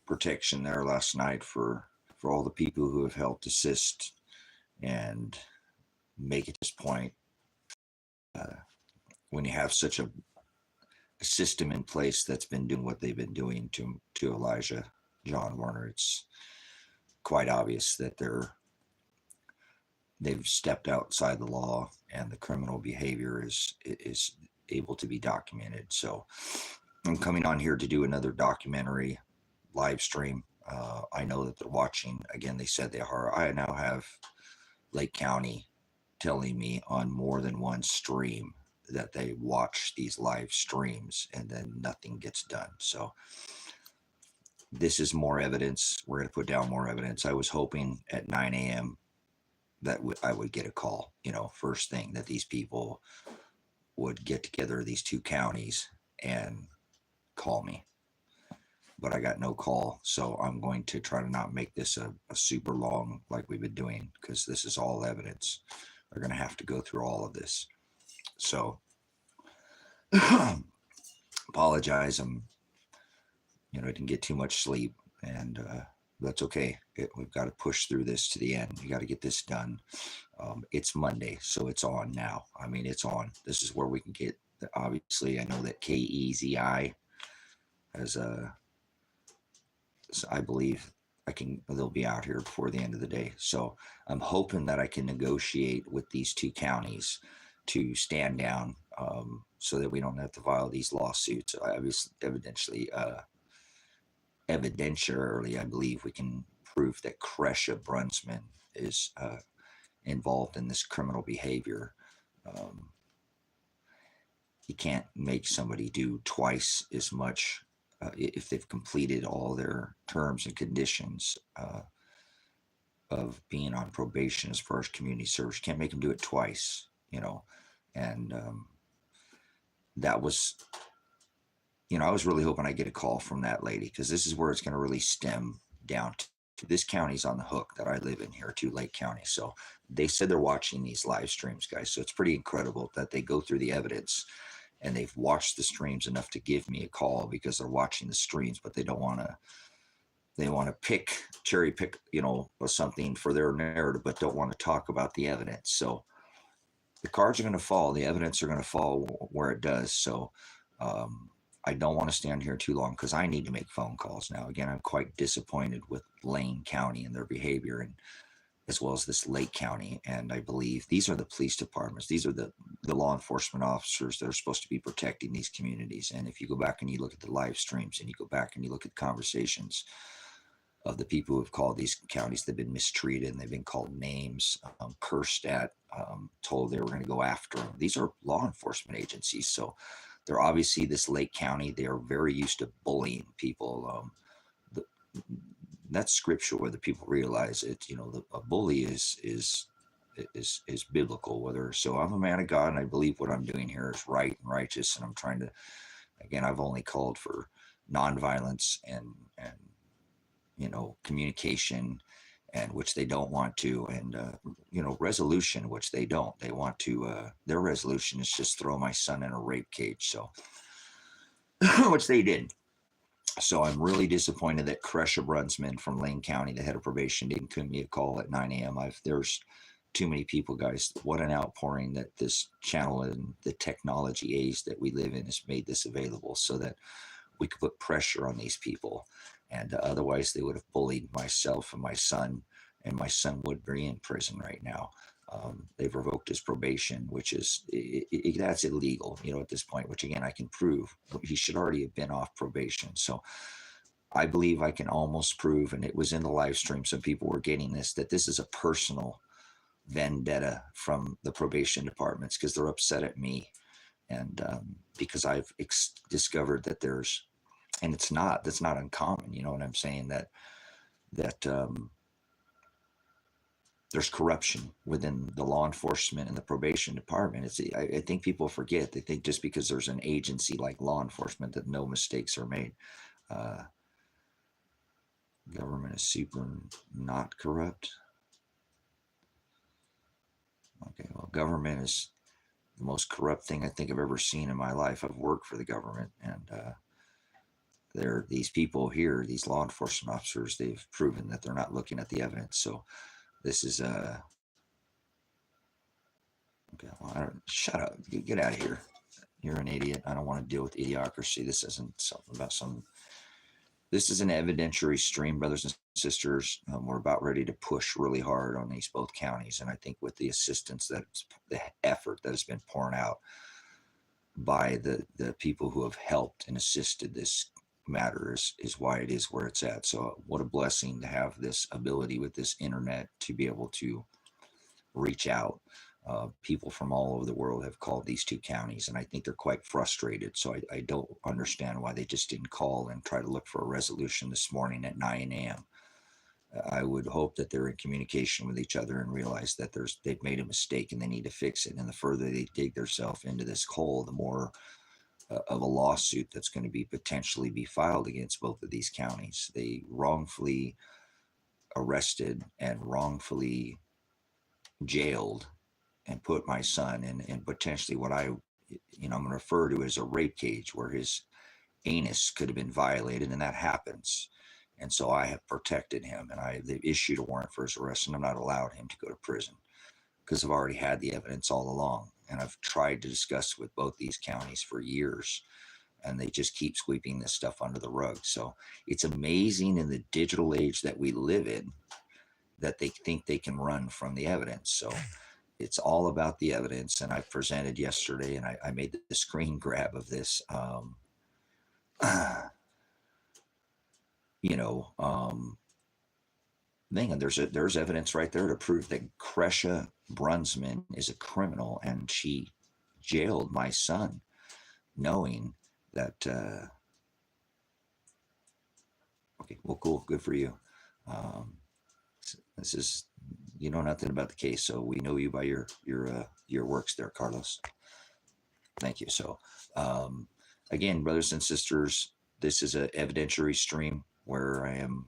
protection there last night for all the people who have helped assist and make it this point. Uh, when you have such a system in place that's been doing what they've been doing to Elijah John Warner, it's quite obvious that they've stepped outside the law, and the criminal behavior is able to be documented. So I'm coming on here to do another documentary live stream. I know that they're watching. Again, they said they are. I now have Lake County telling me on more than one stream that they watch these live streams and then nothing gets done. So this is more evidence. We're going to put down more evidence. I was hoping at 9 a.m. that I would get a call, first thing, that these people would get together, these two counties, and call me. But I got no call, so I'm going to try to not make this a super long like we've been doing, because this is all evidence. They're going to have to go through all of this. So apologize. I didn't get too much sleep, and that's okay. We've got to push through this to the end. You got to get this done. It's Monday, so it's on now. It's on. This is where we can get, obviously, I know that KEZI has so I believe they'll be out here before the end of the day. So I'm hoping that I can negotiate with these two counties to stand down, so that we don't have to file these lawsuits. Obviously, evidentially, I believe we can prove that Kresha Brunsman is involved in this criminal behavior. You can't make somebody do twice as much if they've completed all their terms and conditions of being on probation as far as community service. You can't make them do it twice, and that was, I was really hoping I get a call from that lady, because this is where it's going to really stem down to. This county's on the hook that I live in here too, Lake County. So they said they're watching these live streams, guys. So it's pretty incredible that they go through the evidence and they've watched the streams enough to give me a call, because they're watching the streams, but they don't want to. They want to cherry pick, something for their narrative, but don't want to talk about the evidence. So the cards are going to fall. The evidence are going to fall where it does. So I don't want to stand here too long, because I need to make phone calls now. Again, I'm quite disappointed with Lane County and their behavior, and as well as this Lake County. And I believe these are the police departments. These are the law enforcement officers that are supposed to be protecting these communities. And if you go back and you look at the live streams, and you go back and you look at conversations of the people who have called these counties, they've been mistreated, and they've been called names, cursed at, told they were going to go after them. These are law enforcement agencies. So they're obviously, this Lake County, they are very used to bullying people. That's scriptural, whether people realize it. A bully is biblical. So I'm a man of God, and I believe what I'm doing here is right and righteous. And I'm trying to, again, I've only called for nonviolence and communication, and which they don't want to, and resolution, which they don't. They want to. Their resolution is just throw my son in a rape cage. So, which they did. So I'm really disappointed that Kresha Brunsman from Lane County, the head of probation, didn't give me a call at 9 a.m. There's too many people, guys. What an outpouring that this channel and the technology age that we live in has made this available, so that we could put pressure on these people. And otherwise, they would have bullied myself and my son would be in prison right now. They've revoked his probation, which is, that's illegal, at this point, which again, I can prove. He should already have been off probation. So I believe I can almost prove, and it was in the live stream, some people were getting this, that this is a personal vendetta from the probation departments, because they're upset at me. And because I've discovered that and that's not uncommon, you know what I'm saying, that there's corruption within the law enforcement and the probation department. I think people forget. They think just because there's an agency like law enforcement that no mistakes are made. Government is super not corrupt. Okay, well, government is the most corrupt thing I think I've ever seen in my life. I've worked for the government, and these people here, these law enforcement officers, they've proven that they're not looking at the evidence. So this is okay. Well, shut up. Get out of here. You're an idiot. I don't want to deal with idiocracy. This isn't something about some. This is an evidentiary stream, brothers and sisters. We're about ready to push really hard on these both counties, and I think with the assistance the effort that has been pouring out by the people who have helped and assisted this matter is why it is where it's at. So what a blessing to have this ability with this internet to be able to reach out. People from all over the world have called these two counties, and I think they're quite frustrated. So I don't understand why they just didn't call and try to look for a resolution this morning at 9 a.m. I would hope that they're in communication with each other and realize that they've made a mistake and they need to fix it. And the further they dig themselves into this hole, the more of a lawsuit that's going to be potentially be filed against both of these counties. They wrongfully arrested and wrongfully jailed and put my son in potentially what I'm going to refer to as a rape cage, where his anus could have been violated, and that happens. And so I have protected him, and they've issued a warrant for his arrest, and I'm not allowed him to go to prison because I've already had the evidence all along. And I've tried to discuss with both these counties for years, and they just keep sweeping this stuff under the rug. So it's amazing in the digital age that we live in that they think they can run from the evidence. So it's all about the evidence. And I presented yesterday, and I made the screen grab of this. Thing, and there's evidence right there to prove that Kresha Brunsman is a criminal, and she jailed my son, knowing that. Okay, well, cool, good for you. This is, you know nothing about the case, so we know you by your works there, Carlos. Thank you. So, again, brothers and sisters, this is an evidentiary stream where I am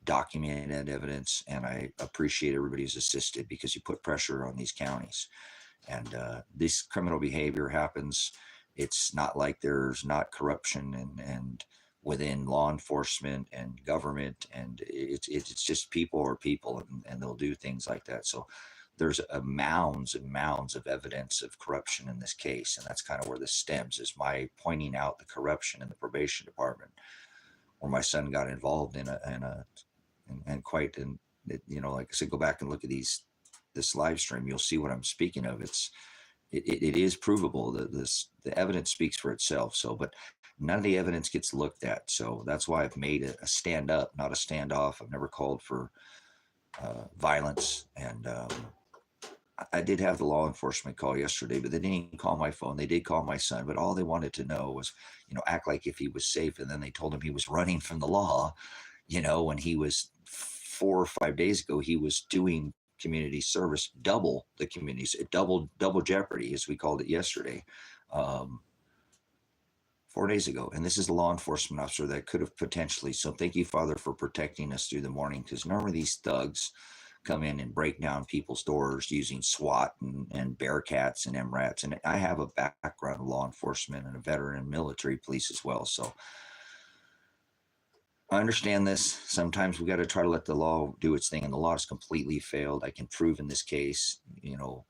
documenting that evidence, and I appreciate everybody who's assisted, because you put pressure on these counties, and this criminal behavior happens. It's not like there's not corruption and within law enforcement and government, and it's just people are people, and they'll do things like that. So there's mounds and mounds of evidence of corruption in this case, and that's kind of where this stems, is my pointing out the corruption in the probation department, where my son got involved in quite, and like I said, go back and look at this live stream. You'll see what I'm speaking of. It is provable that the evidence speaks for itself. So, but none of the evidence gets looked at. So that's why I've made a stand up, not a standoff. I've never called for violence. And I did have the law enforcement call yesterday, but they didn't call my phone. They did call my son, but all they wanted to know was, act like if he was safe. And then they told him he was running from the law, when he was 4 or 5 days ago, he was doing community service, double the communities, double jeopardy, as we called it yesterday, 4 days ago. And this is a law enforcement officer that could have potentially. So thank you, Father, for protecting us through the morning, because normally these thugs come in and break down people's doors using SWAT and Bearcats and MRATs. And I have a background in law enforcement and a veteran in military police as well. So I understand this. Sometimes we got to try to let the law do its thing, and the law has completely failed. I can prove in this case,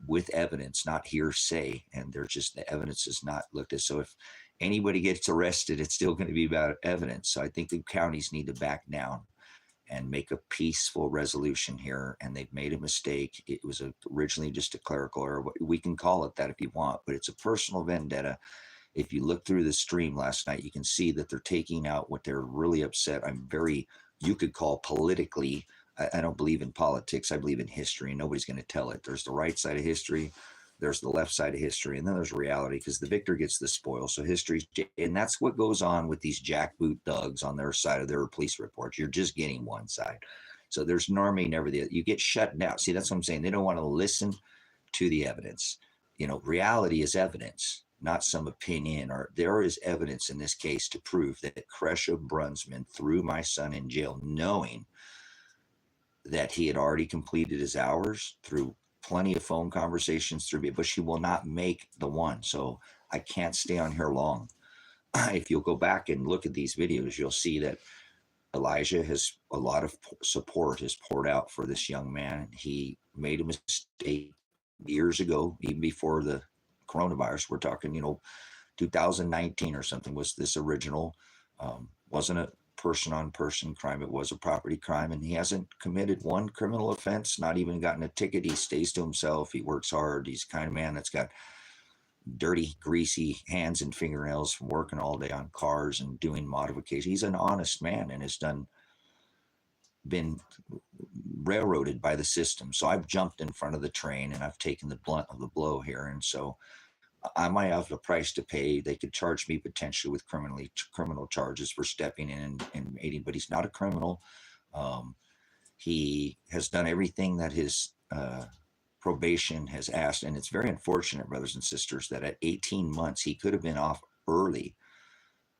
with evidence, not hearsay, and the evidence is not looked at. So if anybody gets arrested, it's still going to be about evidence. So I think the counties need to back down and make a peaceful resolution here. And they've made a mistake. It was originally just a clerical error. We can call it that if you want, but it's a personal vendetta. If you look through the stream last night, you can see that they're taking out what they're really upset. You could call politically. I don't believe in politics. I believe in history, and nobody's going to tell it. There's the right side of history. There's the left side of history, and then there's reality, because the victor gets the spoil. So history's, and that's what goes on with these jackboot thugs on their side of their police reports. You're just getting one side. So there's normally never the other. You get shut down. See, that's what I'm saying. They don't want to listen to the evidence. Reality is evidence, not some opinion. Or there is evidence in this case to prove that Kresha Brunsman threw my son in jail, knowing that he had already completed his hours through plenty of phone conversations through me, but she will not make the one. So I can't stay on here long. if you'll go back and look at these videos, you'll see that Elijah has a lot of support has poured out for this young man. He made a mistake years ago, even before the coronavirus. We're talking, 2019 or something was this original. Wasn't a person-on-person crime. It was a property crime, and he hasn't committed one criminal offense, not even gotten a ticket. He stays to himself. He works hard. He's the kind of man that's got dirty, greasy hands and fingernails from working all day on cars and doing modifications. He's an honest man and has been railroaded by the system. So I've jumped in front of the train and I've taken the blunt of the blow here. And so I might have a price to pay. They could charge me potentially with criminal charges for stepping in and aiding, but he's not a criminal. He has done everything that his probation has asked, and it's very unfortunate, brothers and sisters, that at 18 months he could have been off early,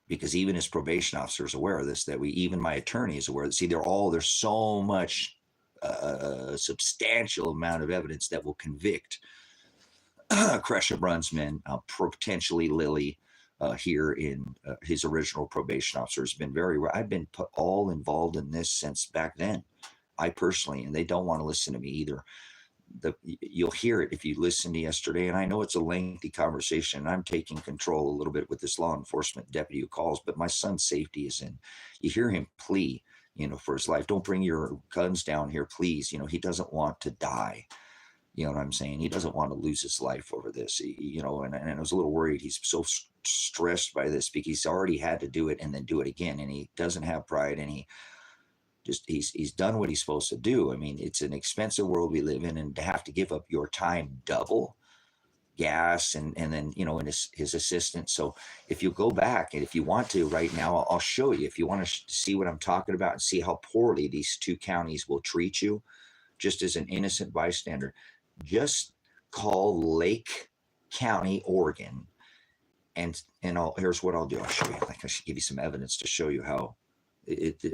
because even his probation officer is aware of this. Even my attorney is aware. See, there's so much substantial amount of evidence that will convict Kresha Brunsman, potentially Lily, here in his original probation officer has been I've been all involved in this since back then. I personally, and they don't want to listen to me either. You'll hear it if you listen to yesterday, and I know it's a lengthy conversation, and I'm taking control a little bit with this law enforcement deputy who calls, but my son's safety is in. You hear him plea, for his life. Don't bring your guns down here, please. He doesn't want to die. You know what I'm saying? He doesn't want to lose his life over this, and I was a little worried. He's so stressed by this because he's already had to do it and then do it again, and he doesn't have pride, and he's done what he's supposed to do. I mean, it's an expensive world we live in, and to have to give up your time double, gas, and then and his assistant. So if you go back, and if you want to right now, I'll show you. If you want to see what I'm talking about and see how poorly these two counties will treat you, just as an innocent bystander, just call Lake County, Oregon, and here's what I'll do. I'll show you. I should give you some evidence to show you how.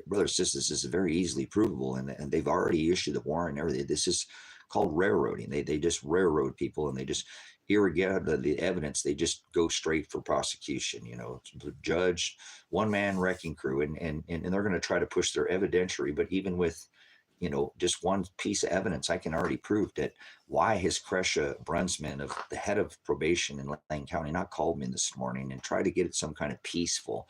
Brothers and sisters, this is very easily provable, and they've already issued the warrant and everything. This is called railroading. They just railroad people, and they just irrigate the evidence. They just go straight for prosecution. The judge, one man wrecking crew, and they're going to try to push their evidentiary. But even with just one piece of evidence, I can already prove that why has Kresha Brunsman, of the head of probation in Lane County, not called me this morning and tried to get some kind of peaceful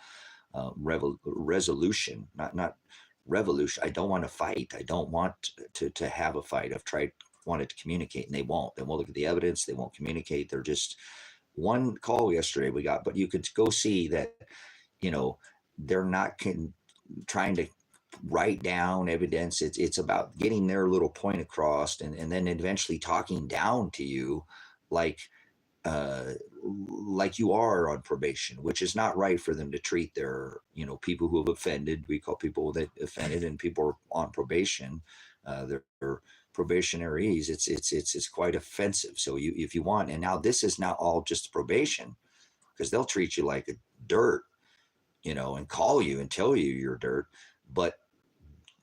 resolution, not revolution. I don't want to fight. I don't want to have a fight. Wanted to communicate, and they won't. They won't look at the evidence. They won't communicate. They're just one call yesterday we got, but you could go see that, they're not trying to write down evidence. It's about getting their little point across, and then eventually talking down to you like you are on probation, which is not right for them to treat their, people who have offended. We call people that offended, and people are on probation. They're probationaries. It's quite offensive. So if you want, and now this is not all just probation, because they'll treat you like a dirt, and call you and tell you you're dirt. But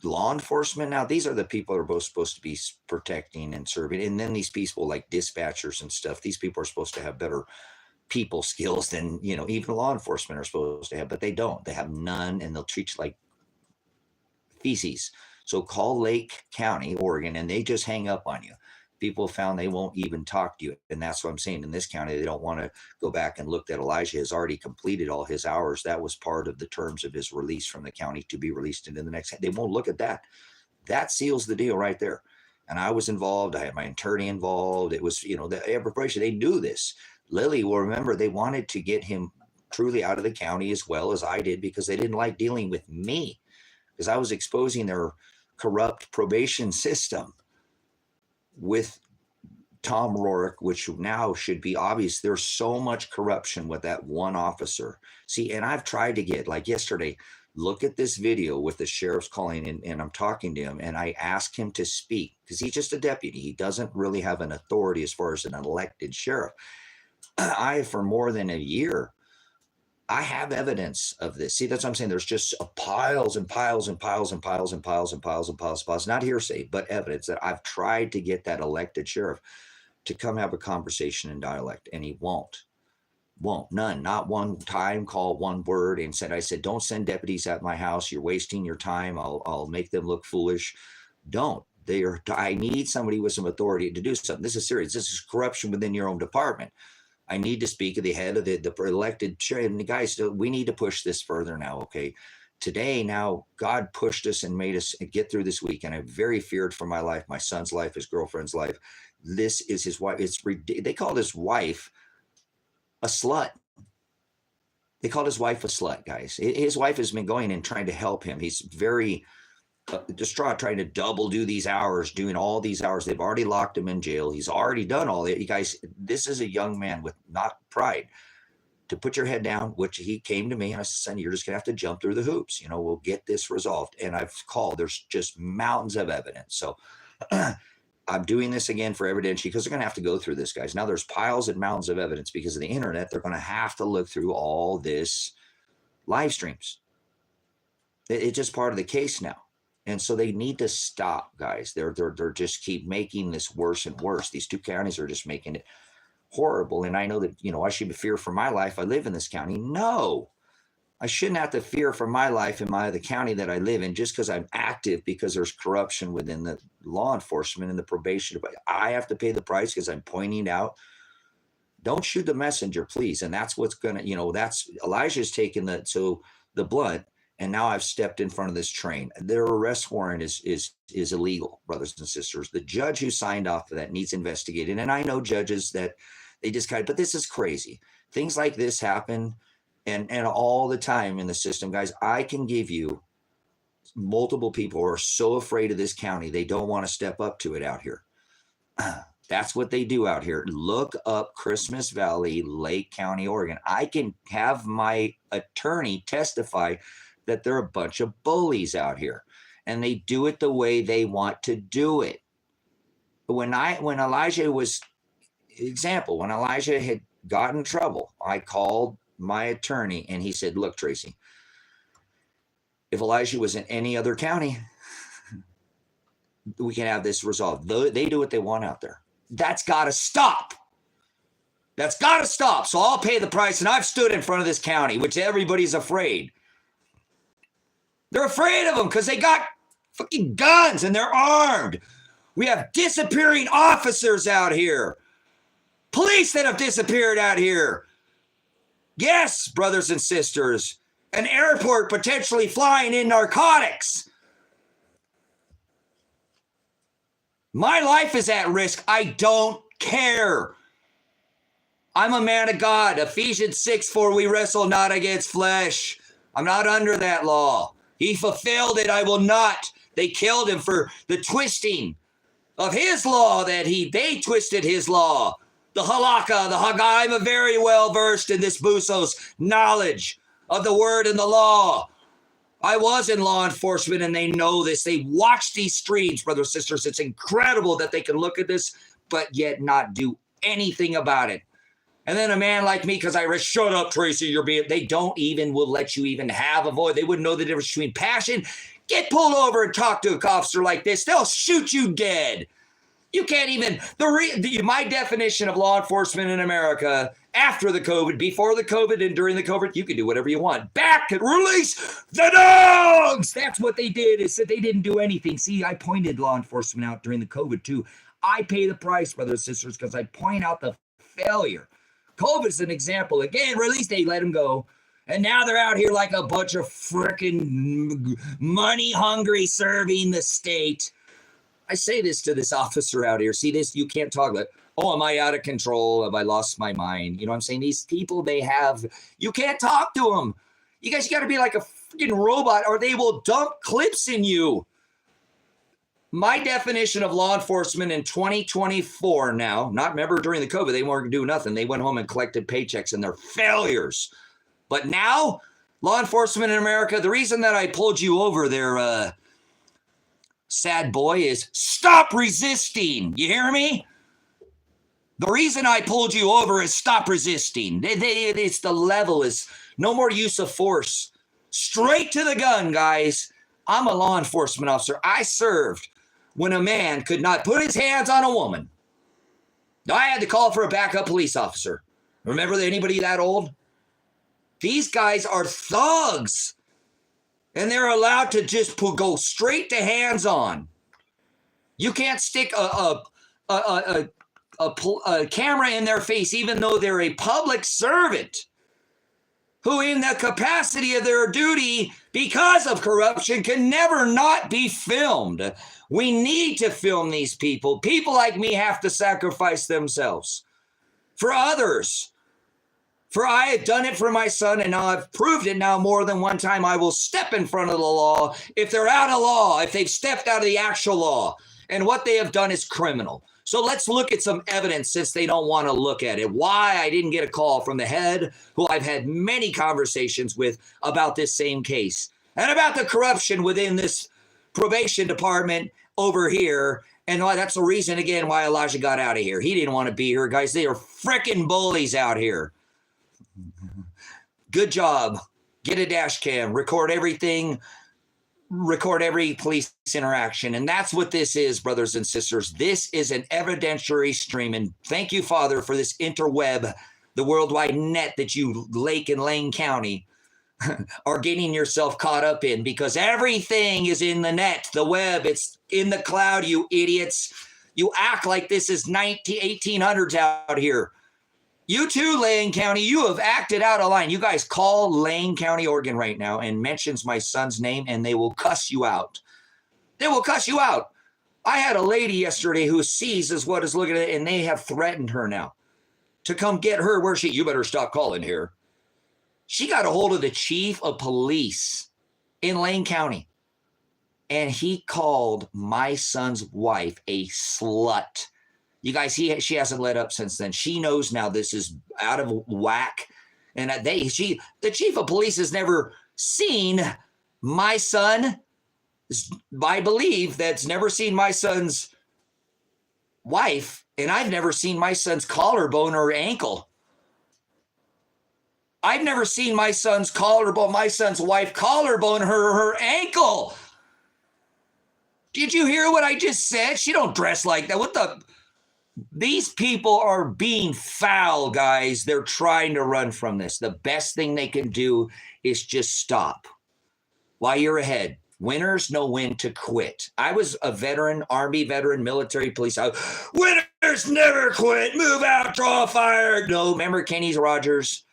law enforcement, now these are the people that are both supposed to be protecting and serving. And then these people like dispatchers and stuff, these people are supposed to have better people skills than, even law enforcement are supposed to have, but they don't. They have none, and they'll treat you like feces. So call Lake County, Oregon, and they just hang up on you. People found they won't even talk to you. And that's what I'm saying. In this county, they don't want to go back and look that Elijah has already completed all his hours. That was part of the terms of his release from the county to be released into the next. They won't look at that. That seals the deal right there. And I was involved. I had my attorney involved. It was, the preparation. They knew this. Lily will remember they wanted to get him truly out of the county as well as I did, because they didn't like dealing with me, because I was exposing their corrupt probation system with Tom Rourke, which now should be obvious. There's so much corruption with that one officer. See, and I've tried to get, like yesterday, look at this video with the sheriff's calling, and I'm talking to him, and I ask him to speak, because he's just a deputy. He doesn't really have an authority as far as an elected sheriff. For more than a year, I have evidence of this. See, that's what I'm saying. There's just piles and piles and piles and piles and piles and piles and piles and piles, not hearsay, but evidence that I've tried to get that elected sheriff to come have a conversation in dialect, and he won't. Won't. None. Not one time called, one word, and I said, don't send deputies at my house. You're wasting your time. I'll make them look foolish. Don't. I need somebody with some authority to do something. This is serious. This is corruption within your own department. I need to speak to the head of the elected chair. And the guys, we need to push this further now. Okay. Today, now, God pushed us and made us get through this week. And I'm very feared for my life, my son's life, his girlfriend's life. This is his wife. They called his wife a slut. They called his wife a slut, guys. His wife has been going and trying to help him. He's very distraught, trying to double do these hours, doing all these hours. They've already locked him in jail. He's already done all that. You guys, this is a young man with not pride. To put your head down, which he came to me and I said, son, you're just going to have to jump through the hoops. You know, we'll get this resolved. And I've called. There's just mountains of evidence. So I'm doing this again for evidentiary because they're going to have to go through this, guys. Now there's piles and mountains of evidence because of the internet. They're going to have to look through all this live streams. It's just part of the case now. And so they need to stop, guys. They're just keep making this worse and worse. These two counties are just making it horrible. And I know that, you know, I should fear for my life. I live in this county. No, I shouldn't have to fear for my life in the county that I live in just because I'm active, because there's corruption within the law enforcement and the probation. I have to pay the price because I'm pointing out, don't shoot the messenger, please. And that's what's going to, you know, that's Elijah's taken the blunt. And now I've stepped in front of this train. Their arrest warrant is illegal, brothers and sisters. The judge who signed off of that needs investigated. And I know judges that they just but this is crazy. Things like this happen and all the time in the system, guys. I can give you multiple people who are so afraid of this county, they don't want to step up to it out here. That's what they do out here. Look up Christmas Valley, Lake County, Oregon. I can have my attorney testify that they're a bunch of bullies out here and they do it the way they want to do it. When Elijah had gotten in trouble, I called my attorney and he said, look, Tracy, if Elijah was in any other county, we can have this resolved. They do what they want out there. That's got to stop. That's got to stop. So I'll pay the price. And I've stood in front of this county, which everybody's afraid. They're afraid of them because they got fucking guns and they're armed. We have disappearing officers out here. Police that have disappeared out here. Yes, brothers and sisters. An airport potentially flying in narcotics. My life is at risk. I don't care. I'm a man of God. Ephesians 6:4, we wrestle not against flesh. I'm not under that law. He fulfilled it. I will not. They killed him for the twisting of his law they twisted his law. The halakha, the Haggai. I'm very well versed in this Busos knowledge of the word and the law. I was in law enforcement and they know this. They watch these streams, brothers and sisters. It's incredible that they can look at this, but yet not do anything about it. And then a man like me, because I shut up, Tracy, they don't even will let you even have a voice. They wouldn't know the difference between passion. Get pulled over and talk to an officer like this. They'll shoot you dead. You can't even, my definition of law enforcement in America after the COVID, before the COVID and during the COVID, you can do whatever you want. Back and release the dogs. That's what they did, is that they didn't do anything. See, I pointed law enforcement out during the COVID too. I pay the price, brothers and sisters, because I point out the failure. COVID is an example. Again, release day, let them go. And now they're out here like a bunch of freaking money hungry serving the state. I say this to this officer out here. See this? You can't talk about, oh, am I out of control? Have I lost my mind? You know what I'm saying? These people, you can't talk to them. You guys, you got to be like a freaking robot or they will dump clips in you. My definition of law enforcement in 2024 now, not remember during the COVID, they weren't doing nothing. They went home and collected paychecks and they're failures. But now, law enforcement in America, the reason that I pulled you over there, sad boy, is stop resisting. You hear me? The reason I pulled you over is stop resisting. It's the level is no more use of force. Straight to the gun, guys. I'm a law enforcement officer. I served when a man could not put his hands on a woman. I had to call for a backup police officer. Remember anybody that old? These guys are thugs. And they're allowed to just go straight to hands-on. You can't stick a camera in their face, even though they're a public servant who in the capacity of their duty, because of corruption, can never not be filmed. We need to film these people. People like me have to sacrifice themselves for others. For I have done it for my son, and now I've proved it now more than one time. I will step in front of the law if they're out of law, if they've stepped out of the actual law. And what they have done is criminal. So let's look at some evidence since they don't want to look at it. Why I didn't get a call from the head, who I've had many conversations with about this same case and about the corruption within this probation department over here. And that's the reason, again, why Elijah got out of here. He didn't want to be here, guys. They are freaking bullies out here. Good job. Get a dash cam. Record everything. Record every police interaction. And that's what this is, brothers and sisters. This is an evidentiary stream. And thank you, Father, for this interweb, the worldwide net that you, Lake and Lane County, are getting yourself caught up in, because everything is in the net, the web. It's in the cloud, you idiots. You act like this is 1800s out here. You too, Lane County, you have acted out of line. You guys call Lane County, Oregon right now and mentions my son's name, and they will cuss you out. They will cuss you out. I had a lady yesterday who sees as what is looking at it, and they have threatened her now to come get her. Where's she? You better stop calling here. She got a hold of the chief of police in Lane County, and he called my son's wife a slut. You guys, she hasn't let up since then. She knows now this is out of whack. And the chief of police has never seen my son. I believe that's never seen my son's wife. And I've never seen my son's collarbone or ankle. I've never seen my son's collarbone, my son's wife collarbone, her ankle. Did you hear what I just said? She don't dress like that. What the... These people are being foul, guys. They're trying to run from this. The best thing they can do is just stop while you're ahead. Winners know when to quit. I was a veteran, Army veteran, military police. Winners never quit. Move out, draw fire. No, remember Kenny Rogers?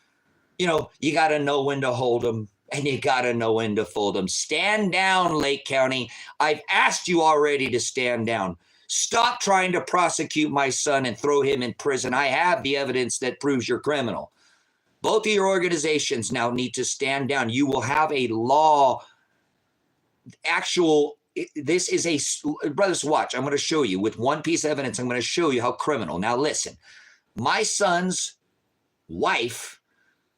You know, you got to know when to hold them, and you got to know when to fold them. Stand down, Lake County. I've asked you already to stand down. Stop trying to prosecute my son and throw him in prison. I have the evidence that proves you're criminal. Both of your organizations now need to stand down. You will have a law. This is a, brothers, watch. I'm going to show you with one piece of evidence. I'm going to show you how criminal. Now listen, my son's wife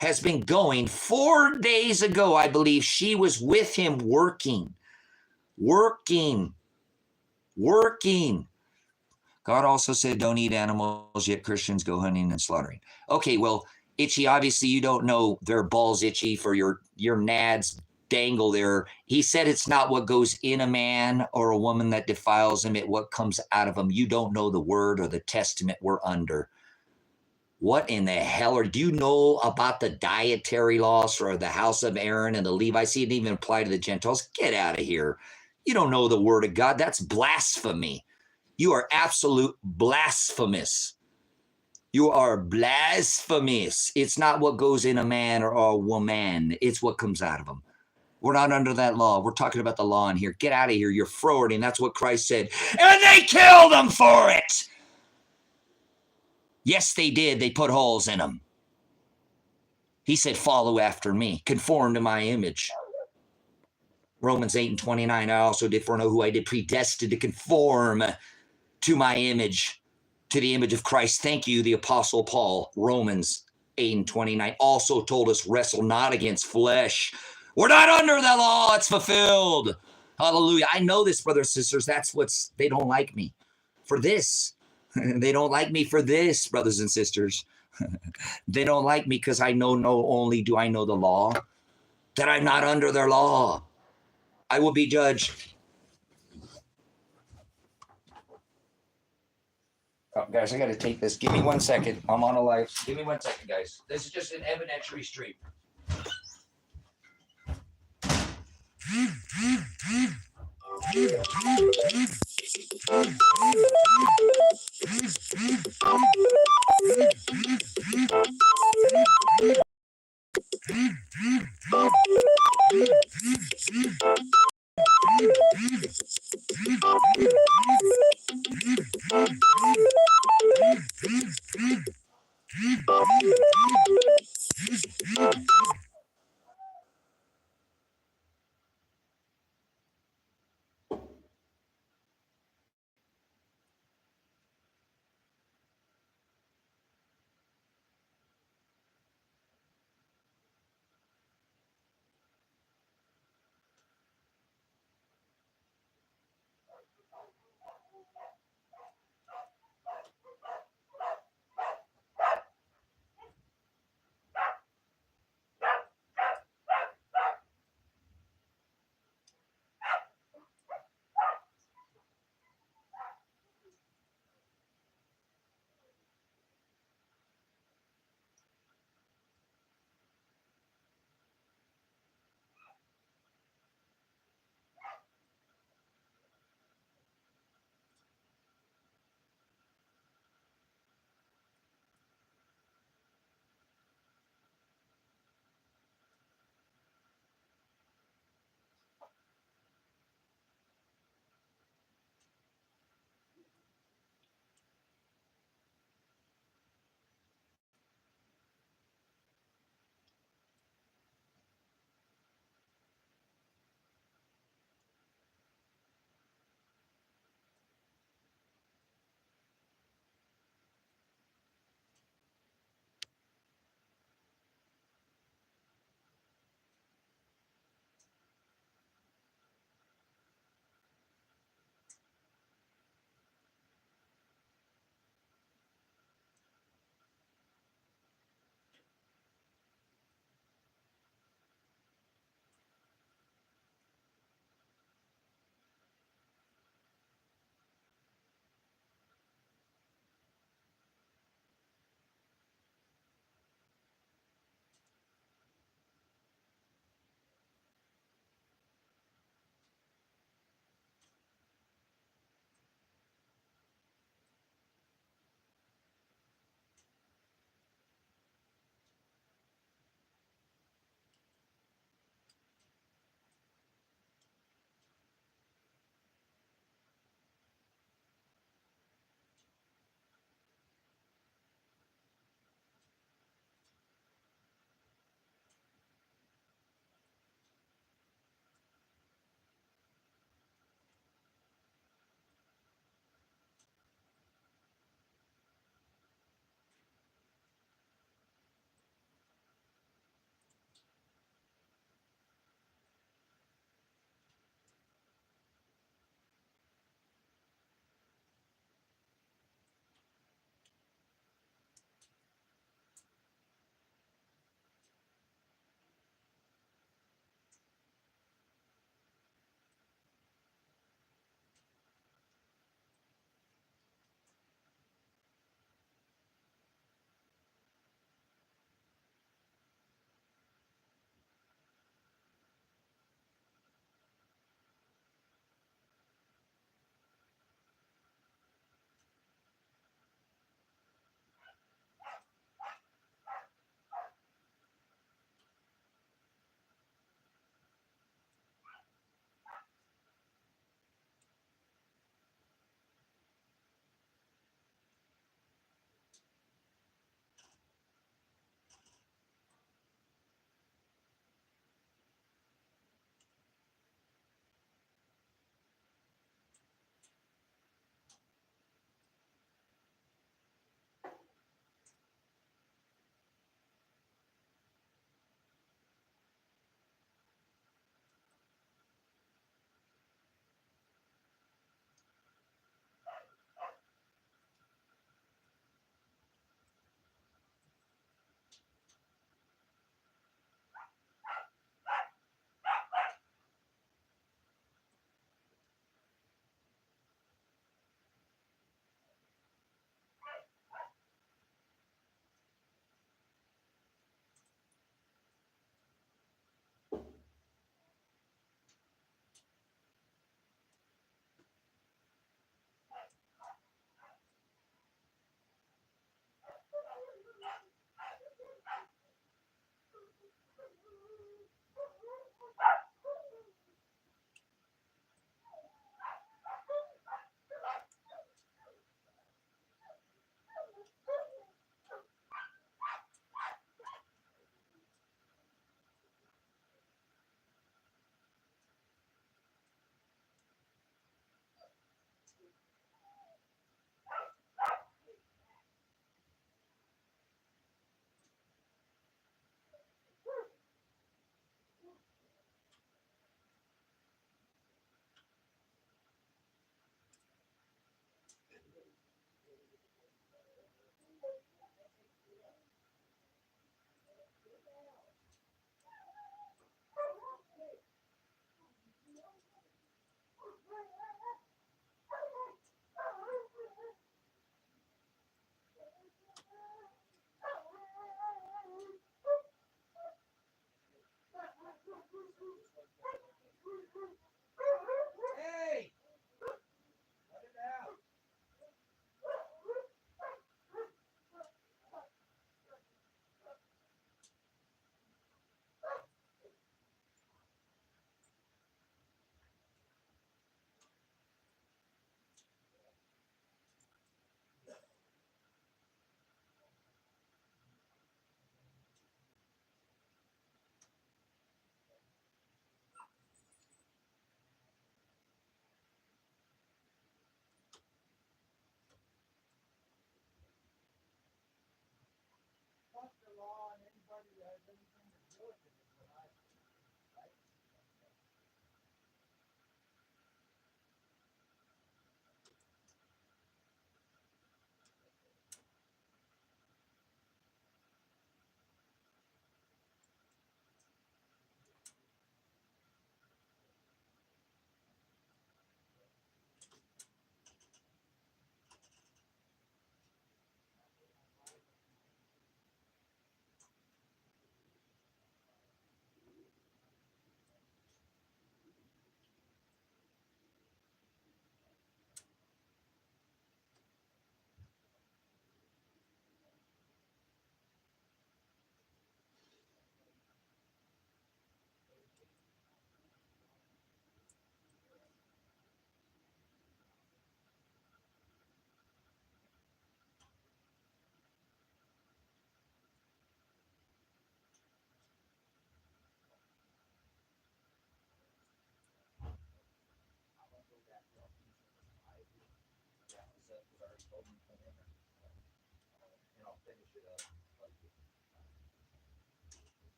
has been going 4 days ago. I believe she was with him working. God also said, don't eat animals, yet Christians go hunting and slaughtering. Okay, well, Itchy, obviously you don't know their balls itchy for your nads dangle there. He said it's not what goes in a man or a woman that defiles him, it's what comes out of him. You don't know the word or the testament we're under. What in the hell do you know about the dietary laws for the house of Aaron and the Levites? It didn't even apply to the Gentiles. Get out of here. You don't know the word of God. That's blasphemy. You are absolute blasphemous. You are blasphemous. It's not what goes in a man or a woman. It's what comes out of them. We're not under that law. We're talking about the law in here. Get out of here. You're forwarding. That's what Christ said. And they killed them for it. Yes, they did. They put holes in them. He said, follow after me. Conform to my image. Romans 8:29, I also did foreknow who I did predestined to conform to my image, to the image of Christ. Thank you, the Apostle Paul. Romans 8:29 also told us, wrestle not against flesh. We're not under the law. It's fulfilled. Hallelujah. I know this, brothers and sisters. They don't like me for this. They don't like me for this, brothers and sisters. They don't like me because I know only do I know the law, that I'm not under their law. I will be judged. Oh, guys, I got to take this. Give me 1 second. I'm on a live. Give me 1 second, guys. This is just an evidentiary stream.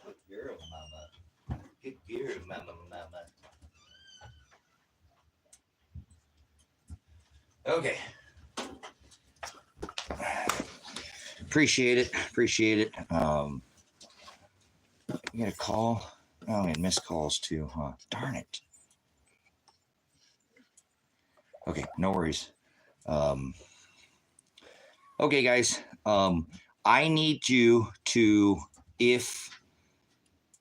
Good girl, mama. Good girl, mama. Okay. Appreciate it. You get a call? Oh, and missed calls too, huh? Darn it. Okay, no worries. Okay, guys. I need you to, if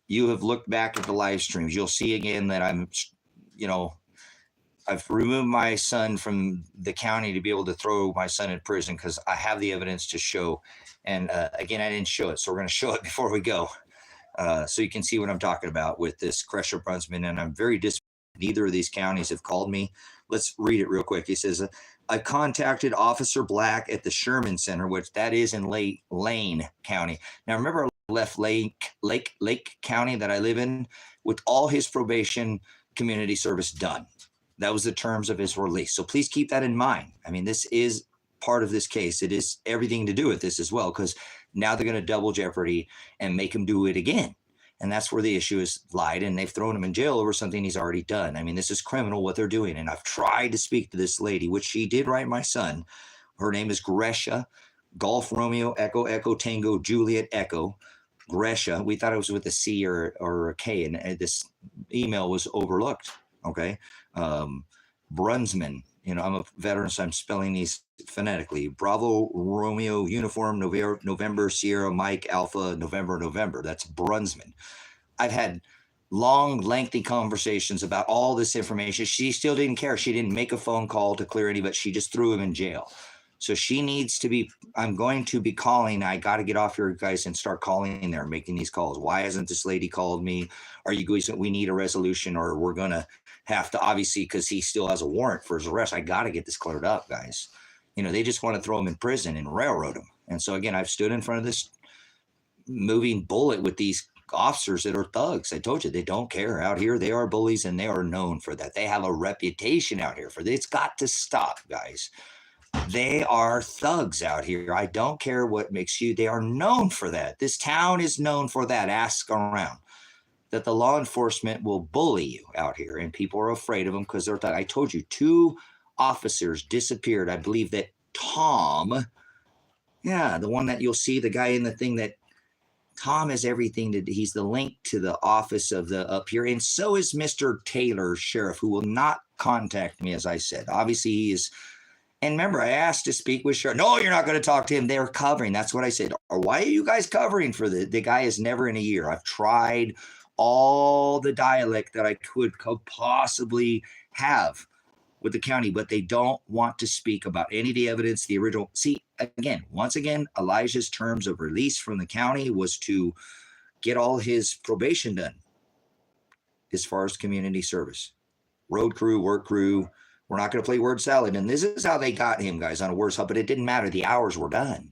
you have looked back at the live streams, you'll see again that I'm, I've removed my son from the county to be able to throw my son in prison because I have the evidence to show. And again, I didn't show it, so we're going to show it before we go. So you can see what I'm talking about with this Crusher Brunsman. And I'm very disappointed. Neither of these counties have called me. Let's read it real quick. He says, I contacted Officer Black at the Sherman Center, which that is in Lane County. Now, remember, I left Lake County that I live in with all his probation community service done. That was the terms of his release. So please keep that in mind. I mean, this is part of this case. It is everything to do with this as well, because now they're going to double jeopardy and make him do it again. And that's where the issue is lied, and they've thrown him in jail over something he's already done. I mean, this is criminal what they're doing. And I've tried to speak to this lady, which she did write my son. Her name is Gresha, Golf Romeo, Echo, Echo, Tango, Juliet, Echo, Gresha. We thought it was with a C or a K, and this email was overlooked. Okay. Brunsman, I'm a veteran, so I'm spelling these phonetically. Bravo, Romeo, Uniform, November, Sierra, Mike, Alpha, November. That's Brunsman. I've had long, lengthy conversations about all this information. She still didn't care. She didn't make a phone call to clear any, but she just threw him in jail. So she needs to be, I'm going to be calling. I got to get off here, guys, and start calling there, making these calls. Why hasn't this lady called me? Are you guys, we need a resolution, or we're going to have to, obviously, because he still has a warrant for his arrest. I got to get this cleared up, guys. They just want to throw him in prison and railroad him. And so, again, I've stood in front of this moving bullet with these officers that are thugs. I told you, they don't care. Out here, they are bullies, and they are known for that. They have a reputation out here for this. It's got to stop, guys. They are thugs out here. I don't care what makes you. They are known for that. This town is known for that. Ask around. That the law enforcement will bully you out here, and people are afraid of them because they're thugs. I told you, 2 officers disappeared. I believe that Tom, the one that you'll see, the guy in the thing, that Tom has everything he's the link to the office of the up here. And so is Mr. Taylor, sheriff, who will not contact me, as I said. Obviously, he is. And remember, I asked to speak with Sheriff. No, you're not going to talk to him. They're covering. That's what I said. Or why are you guys covering for the guy is never in a year. I've tried all the dialect that I could possibly have with the county, but they don't want to speak about any of the evidence, the original. See, once again, Elijah's terms of release from the county was to get all his probation done as far as community service. Road crew, work crew. We're not going to play word salad. And this is how they got him, guys, on a worse hub, but it didn't matter. The hours were done.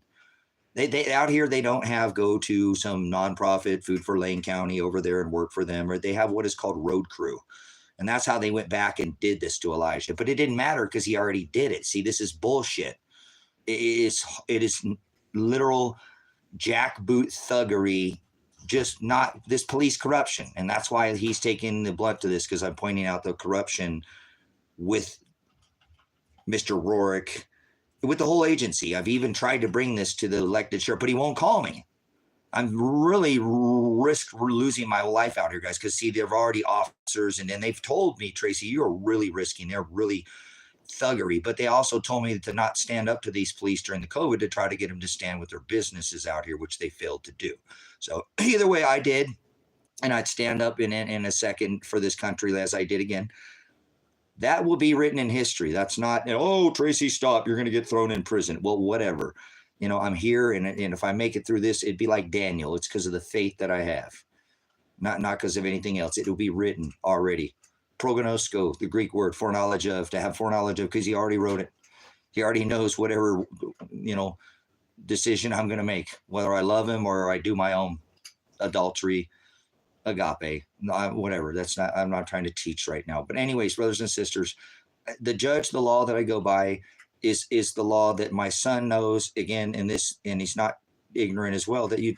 They out here, they don't have go to some nonprofit, Food for Lane County over there and work for them, or they have what is called road crew. And that's how they went back and did this to Elijah. But it didn't matter because he already did it. See, this is bullshit. It is literal jackboot thuggery, just not this police corruption. And that's why he's taking the blunt to this, because I'm pointing out the corruption with Mr. Rorick, with the whole agency. I've even tried to bring this to the elected sheriff, but he won't call me. I'm really risk losing my life out here, guys, because see, they're already officers, and then they've told me, Tracy, you're really risking. They're really thuggery, but they also told me to not stand up to these police during the COVID to try to get them to stand with their businesses out here, which they failed to do. So either way, I did, and I'd stand up in a second for this country, as I did again. That will be written in history. That's not, oh, Tracy, stop. You're going to get thrown in prison. Well, whatever. I'm here, and if I make it through this, it'd be like Daniel. It's because of the faith that I have, not because of anything else. It will be written already. Prognosko, the Greek word, foreknowledge of, to have foreknowledge of, because he already wrote it. He already knows whatever, decision I'm going to make, whether I love him or I do my own adultery, Agape, whatever. That's not, I'm not trying to teach right now. But anyways, brothers and sisters, the judge, the law that I go by is the law that my son knows, again, in this, and he's not ignorant as well, that you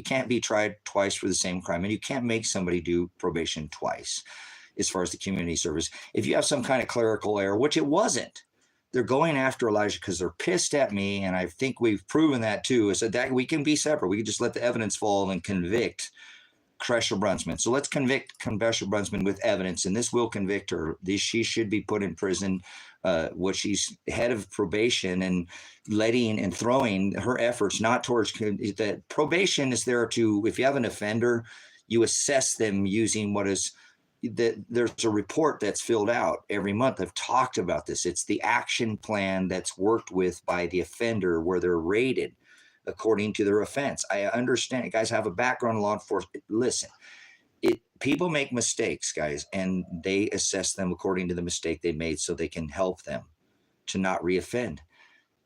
can't be tried twice for the same crime, and you can't make somebody do probation twice as far as the community service. If you have some kind of clerical error, which it wasn't, they're going after Elijah because they're pissed at me, and I think we've proven that too, is that we can be separate. We can just let the evidence fall and convict Crusher Brunsman. So let's convict Crusher Brunsman with evidence, and this will convict her. She should be put in prison. What she's head of probation, and letting and throwing her efforts not towards that. Probation is there to, if you have an offender, you assess them using what is that. There's a report that's filled out every month. I've talked about this. It's the action plan that's worked with by the offender, where they're rated according to their offense. I understand, guys, have a background in law enforcement. Listen, people make mistakes, guys, and they assess them according to the mistake they made so they can help them to not reoffend.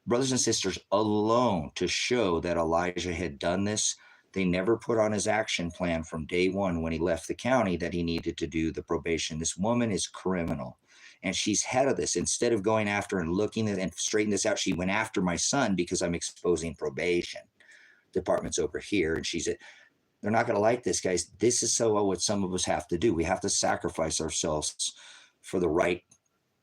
Brothers and sisters, alone to show that Elijah had done this, they never put on his action plan from day one when he left the county that he needed to do the probation. This woman is criminal, and she's head of this. Instead of going after and looking at and straightening this out, she went after my son because I'm exposing probation departments over here. And they're not going to like this, guys. This is what some of us have to do. We have to sacrifice ourselves for the right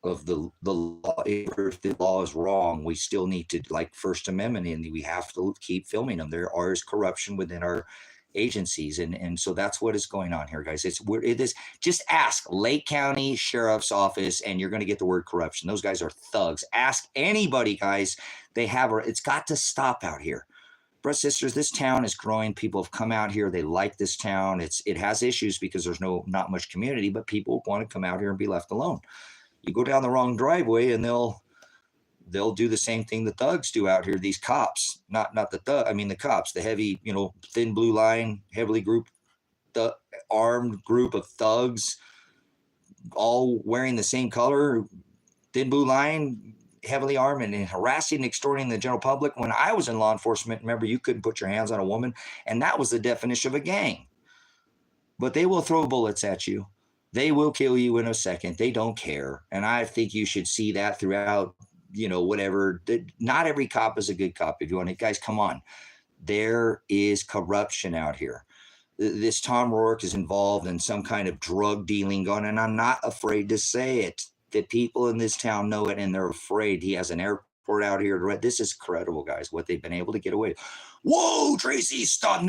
of the law. If the law is wrong, we still need to, like First Amendment, and we have to keep filming them. There is corruption within our agencies, and so that's what is going on here, guys. It is just ask Lake County Sheriff's Office, and you're going to get the word corruption. Those guys are thugs. Ask anybody, guys. It's got to stop out here. Brothers and sisters, this town is growing. People have come out here. They like this town. It has issues because there's not much community, but people want to come out here and be left alone. You go down the wrong driveway, and they'll do the same thing the thugs do out here. These cops, not the cops, the heavy, thin blue line, heavily grouped, the armed group of thugs, all wearing the same color, thin blue line, heavily armed, and harassing and extorting the general public. When I was in law enforcement, remember, you couldn't put your hands on a woman, and that was the definition of a gang. But they will throw bullets at you. They will kill you in a second. They don't care. And I think you should see that throughout, whatever. Not every cop is a good cop. If you want to, guys, come on. There is corruption out here. This Tom Rourke is involved in some kind of drug dealing going, and I'm not afraid to say it. The people in this town know it, and they're afraid. He has an airport out here. This is credible, guys, what they've been able to get away with. Whoa, Tracy, stop.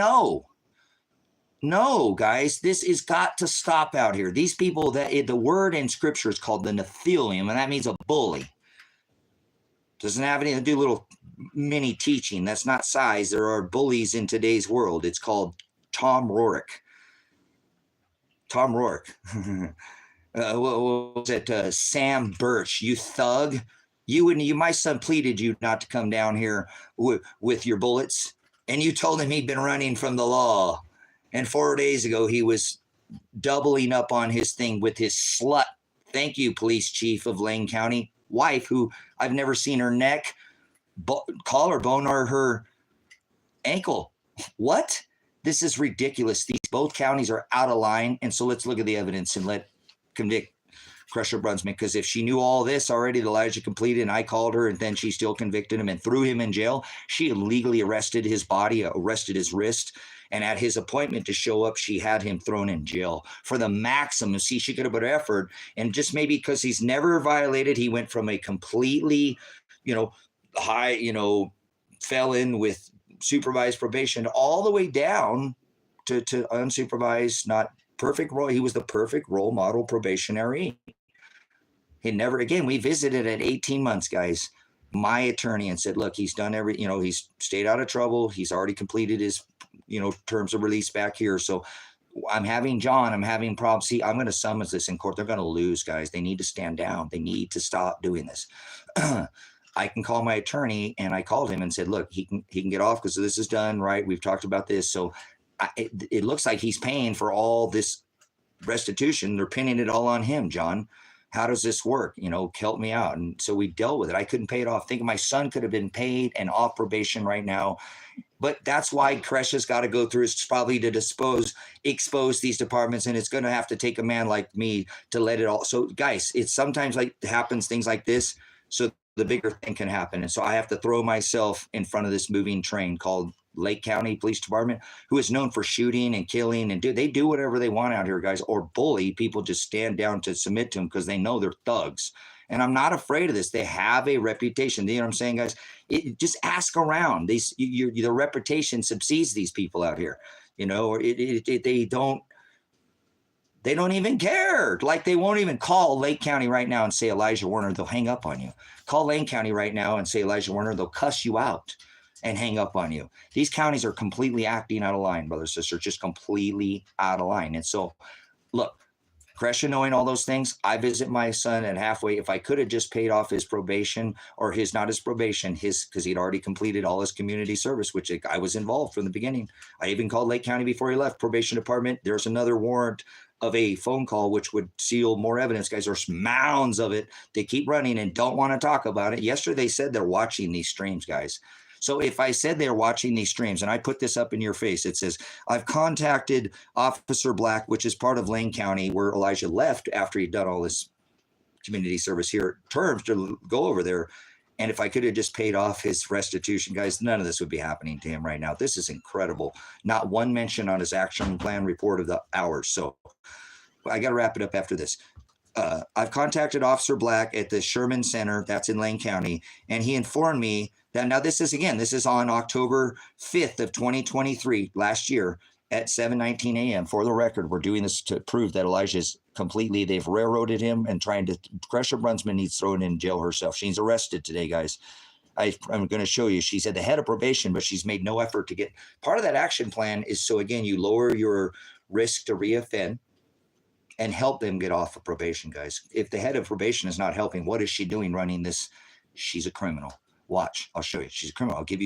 No, guys, this has got to stop out here. These people, the word in scripture is called the Nephilim, and that means a bully. Doesn't have anything to do with little mini teaching. That's not size. There are bullies in today's world. It's called Tom Rourke. Tom Rourke. What was it? Sam Birch, you thug. My son pleaded you not to come down here with your bullets, and you told him he'd been running from the law. And 4 days ago, he was doubling up on his thing with his slut, thank you, police chief of Lane County, wife, who I've never seen her neck, collarbone, or her ankle. What? This is ridiculous. Both counties are out of line. And so let's look at the evidence and let convict Crusher Brunsman, because if she knew all this already, Elijah completed, and I called her, and then she still convicted him and threw him in jail. She illegally arrested his body, arrested his wrist, and at his appointment to show up, she had him thrown in jail for the maximum. See, she could have put effort, and just maybe because he's never violated, he went from a completely, high, felon with supervised probation all the way down to unsupervised, not perfect role. He was the perfect role model probationary. He never, again, we visited at 18 months, guys, my attorney, and said, look, he's done he's stayed out of trouble. He's already completed his, terms of release back here. So I'm having problems. See, I'm going to summons this in court. They're going to lose, guys. They need to stand down. They need to stop doing this. I can call my attorney, and I called him and said, look, he can get off because this is done, right? We've talked about this. So it looks like he's paying for all this restitution. They're pinning it all on him, John. How does this work? Help me out. And so we dealt with it. I couldn't pay it off. Think my son could have been paid and off probation right now. But that's why Kresh has got to go through is probably to expose these departments, and it's going to have to take a man like me to let it all. So, guys, it's sometimes like happens things like this, so the bigger thing can happen, and so I have to throw myself in front of this moving train called Lake County Police Department, who is known for shooting and killing, and they do whatever they want out here, guys, or bully people. Just stand down to submit to them because they know they're thugs. And I'm not afraid of this. They have a reputation. You know what I'm saying, guys? Just ask around. Their reputation subsides these people out here. You know, or they don't even care. Like they won't even call Lake County right now and say Elijah Warner. They'll hang up on you. Call Lane County right now and say Elijah Warner. They'll cuss you out and hang up on you. These counties are completely acting out of line, brothers, sisters, just completely out of line. And so, look. Kresha knowing all those things, I visit my son at halfway. If I could have just paid off his probation or not his probation, because he'd already completed all his community service, which I was involved from the beginning. I even called Lake County before he left probation department. There's another warrant of a phone call, which would seal more evidence, guys. There's mounds of it. They keep running and don't want to talk about it. Yesterday, they said they're watching these streams, guys. So if I said they're watching these streams, and I put this up in your face, it says, I've contacted Officer Black, which is part of Lane County, where Elijah left after he'd done all this community service here, terms to go over there. And if I could have just paid off his restitution, guys, none of this would be happening to him right now. This is incredible. Not one mention on his action plan report of the hours. So I got to wrap it up after this. I've contacted Officer Black at the Sherman Center, that's in Lane County, and he informed me that now this is on October 5th of 2023, last year at 7:19 a.m. For the record, we're doing this to prove that Elijah's they've railroaded him and trying to, Kresha Brunsman needs thrown in jail herself. She's arrested today, guys. I'm going to show you. She's at the head of probation, but she's made no effort to get, part of that action plan is so, again, you lower your risk to reoffend and help them get off of probation, guys. If the head of probation is not helping, what is she doing running this? She's a criminal. Watch, I'll show you. She's a criminal. I'll give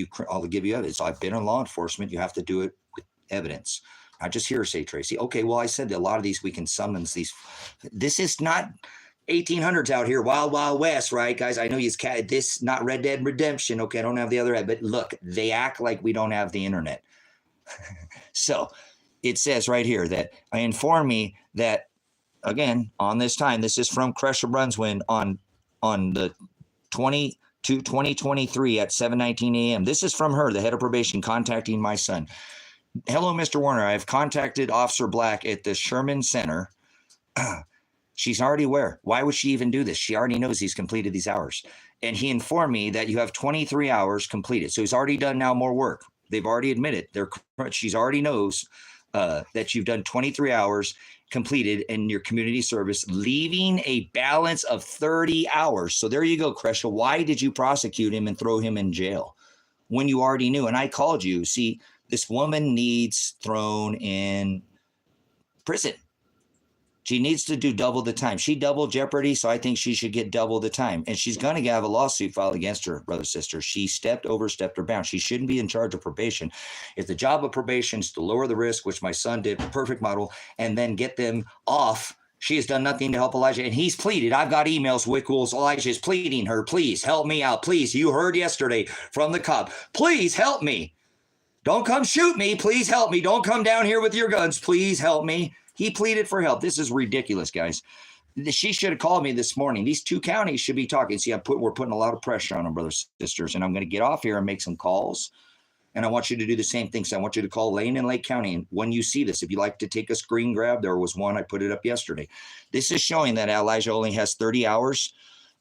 you evidence. I've been in law enforcement. You have to do it with evidence. Not just hearsay, Tracy. Okay, well, I said that a lot of these we can summons these. This is not 1800s out here, Wild Wild West, right, guys? I know this not Red Dead Redemption. Okay, I don't have the other ad, but look, they act like we don't have the internet. So it says right here that I inform me that, again, on this time, this is from Kresha Brunswick on the 2023 at 7:19 a.m. This is from her, the head of probation, contacting my son. Hello, Mr. Warner. I have contacted Officer Black at the Sherman Center. She's already aware. Why would she even do this? She already knows he's completed these hours. And he informed me that you have 23 hours completed. So he's already done now more work. They've already admitted. She's already knows that you've done 23 hours completed in your community service, leaving a balance of 30 hours. So there you go, Kresha. Why did you prosecute him and throw him in jail when you already knew? And I called you. See, this woman needs thrown in prison. She needs to do double the time. She double jeopardy, so I think she should get double the time. And she's going to have a lawsuit filed against her, brother, sister. She overstepped her bounds. She shouldn't be in charge of probation. If the job of probation is to lower the risk, which my son did, perfect model, and then get them off, she has done nothing to help Elijah. And he's pleaded. I've got emails, Wickwools. Elijah is pleading her, please help me out. Please, you heard yesterday from the cop. Please help me. Don't come shoot me. Please help me. Don't come down here with your guns. Please help me. He pleaded for help. This is ridiculous, guys. She should have called me this morning. These two counties should be talking. See, we're putting a lot of pressure on them, brothers and sisters, and I'm going to get off here and make some calls. And I want you to do the same thing. So I want you to call Lane and Lake County. And when you see this, if you like to take a screen grab, there was one, I put it up yesterday. This is showing that Elijah only has 30 hours.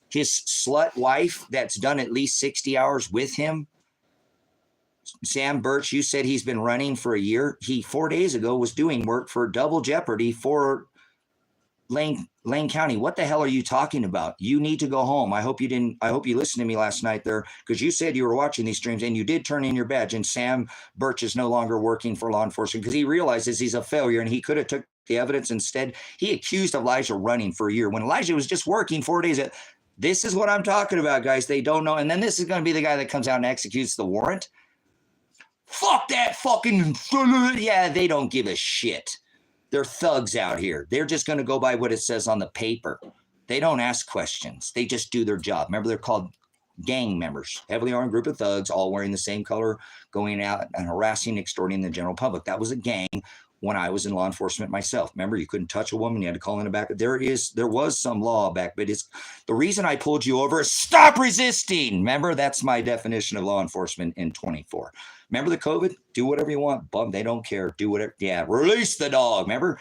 His slut wife that's done at least 60 hours with him, Sam Birch, you said he's been running for a year. He 4 days ago was doing work for double jeopardy for Lane County. What the hell are you talking about? You need to go home. I hope you listened to me last night there, because you said you were watching these streams and you did turn in your badge, and Sam Birch is no longer working for law enforcement because he realizes he's a failure and he could have took the evidence. Instead, he accused Elijah running for a year when Elijah was just working 4 days. This is what I'm talking about, guys. They don't know. And then this is going to be the guy that comes out and executes the warrant. Fuck that fucking, yeah, they don't give a shit. They're thugs out here. They're just going to go by what it says on the paper. They don't ask questions. They just do their job. Remember, they're called gang members, heavily armed group of thugs, all wearing the same color, going out and harassing, extorting the general public. That was a gang when I was in law enforcement myself. Remember, you couldn't touch a woman. You had to call in the back. There was some law back, but it's the reason I pulled you over is stop resisting. Remember, that's my definition of law enforcement in 24. Remember the COVID? Do whatever you want. Bum, they don't care. Do whatever. Yeah, release the dog. Remember?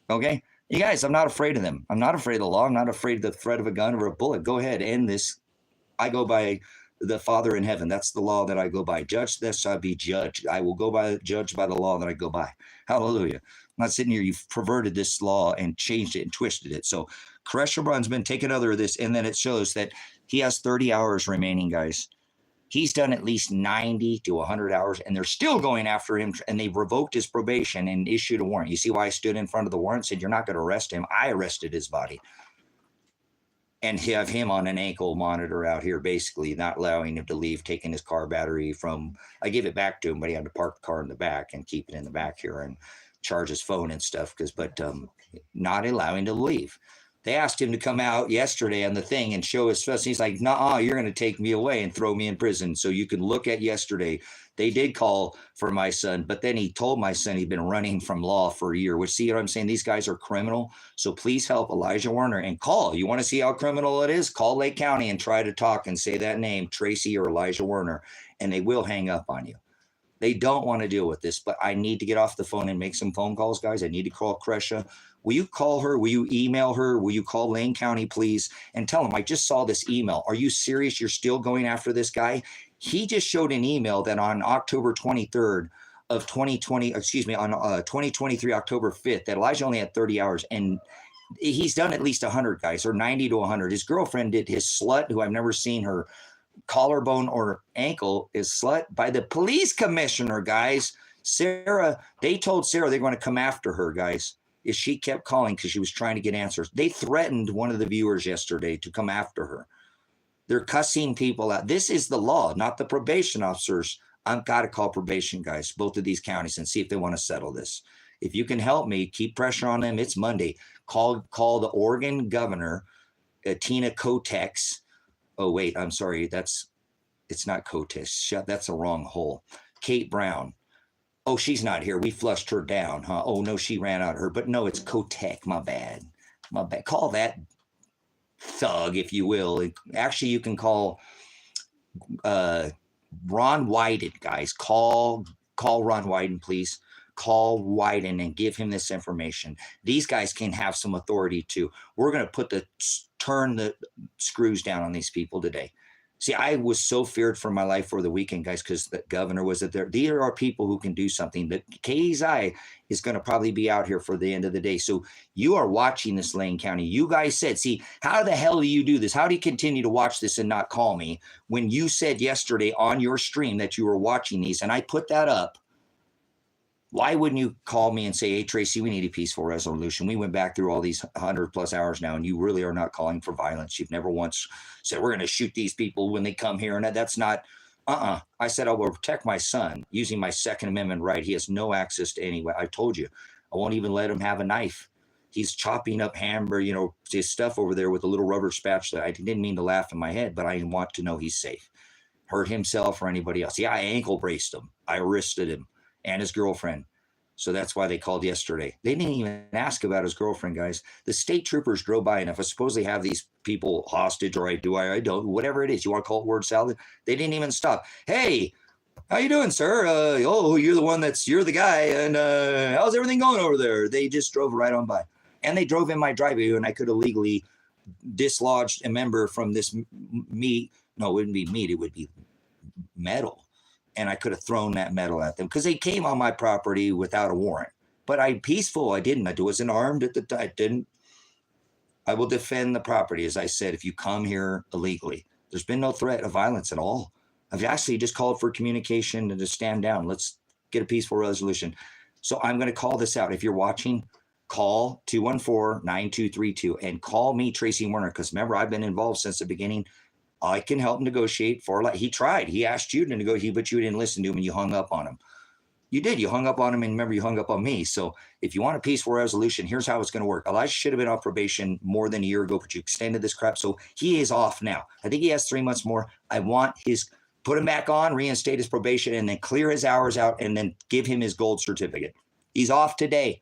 Okay. You guys, I'm not afraid of them. I'm not afraid of the law. I'm not afraid of the threat of a gun or a bullet. Go ahead, end this. I go by the Father in heaven. That's the law that I go by. Judge, this shall be judged. I will go by, judged by the law that I go by. Hallelujah. I'm not sitting here. You've perverted this law and changed it and twisted it. So Koresh Brunsman, take another of this, and then it shows that he has 30 hours remaining, guys. He's done at least 90 to 100 hours, and they're still going after him, and they've revoked his probation and issued a warrant. You see why I stood in front of the warrant and said, you're not going to arrest him. I arrested his body. And have him on an ankle monitor out here, basically not allowing him to leave, taking his car battery from, I gave it back to him, but he had to park the car in the back and keep it in the back here and charge his phone and stuff, but not allowing to leave. They asked him to come out yesterday on the thing and show his face. He's like, nah, you're going to take me away and throw me in prison. So you can look at yesterday. They did call for my son, but then he told my son he'd been running from law for a year, which, see what I'm saying? These guys are criminal. So please help Elijah Werner and call. You want to see how criminal it is? Call Lake County and try to talk and say that name, Tracy or Elijah Werner, and they will hang up on you. They don't want to deal with this, but I need to get off the phone and make some phone calls, guys. I need to call Kresha. Will you call her? Will you email her? Will you call Lane County, please? And tell them, I just saw this email. Are you serious? You're still going after this guy? He just showed an email that on October 23rd of 2020, on 2023, October 5th, that Elijah only had 30 hours. And he's done at least 100, guys, or 90 to 100. His girlfriend did his slut, who I've never seen her collarbone or ankle is slut by the police commissioner, guys. Sarah, they told Sarah they're going to come after her, guys, if she kept calling because she was trying to get answers. They threatened one of the viewers yesterday to come after her. They're cussing people out. This is the law, not the probation officers. I've got to call probation, guys, both of these counties, and see if they want to settle this. If you can help me, keep pressure on them. It's Monday. Call the Oregon governor, Tina Kotex. Oh, wait, I'm sorry. It's not Kotex. That's a wrong hole. Kate Brown. Oh, she's not here. We flushed her down, huh? Oh, no, she ran out of her. But no, it's Kotek. My bad. My bad. Call that thug, if you will. Actually, you can call Ron Wyden, guys. Call Ron Wyden, please. Call Wyden and give him this information. These guys can have some authority too. We're going to turn the screws down on these people today. See, I was so feared for my life for the weekend, guys, because the governor was there. These are people who can do something. That KZI is going to probably be out here for the end of the day. So you are watching this, Lane County. You guys said, see, how the hell do you do this? How do you continue to watch this and not call me when you said yesterday on your stream that you were watching these? And I put that up. Why wouldn't you call me and say, hey, Tracy, we need a peaceful resolution? We went back through all these 100 plus hours now, and you really are not calling for violence. You've never once said, we're going to shoot these people when they come here. And that's not, I said, I will protect my son using my Second Amendment right. He has no access to any way. I told you, I won't even let him have a knife. He's chopping up hamburger, his stuff over there with a little rubber spatula. I didn't mean to laugh in my head, but I want to know he's safe. Hurt himself or anybody else. Yeah, I ankle braced him. I arrested him and his girlfriend. So that's why they called yesterday. They didn't even ask about his girlfriend, guys. The state troopers drove by, and if I supposedly have these people hostage, or I don't, whatever it is, you want to call it word salad, they didn't even stop. Hey, how you doing, sir? You're the guy, and how's everything going over there? They just drove right on by. And they drove in my driveway, and I could have legally dislodged a member from this meat. No, it wouldn't be meat. It would be metal. And I could have thrown that metal at them because they came on my property without a warrant. But I'm peaceful. I didn't. I wasn't armed at the time. I didn't. I will defend the property, as I said, if you come here illegally. There's been no threat of violence at all. I've actually just called for communication and to stand down. Let's get a peaceful resolution. So I'm going to call this out. If you're watching, call 214-9232 and call me, Tracy Werner, because remember, I've been involved since the beginning. I can help negotiate for life. He tried. He asked you to negotiate, but you didn't listen to him and you hung up on him. You did. You hung up on him, and remember, you hung up on me. So if you want a peaceful resolution, here's how it's going to work. Elijah should have been off probation more than a year ago, but you extended this crap. So he is off now. I think he has 3 months more. I want put him back on, reinstate his probation, and then clear his hours out, and then give him his gold certificate. He's off today.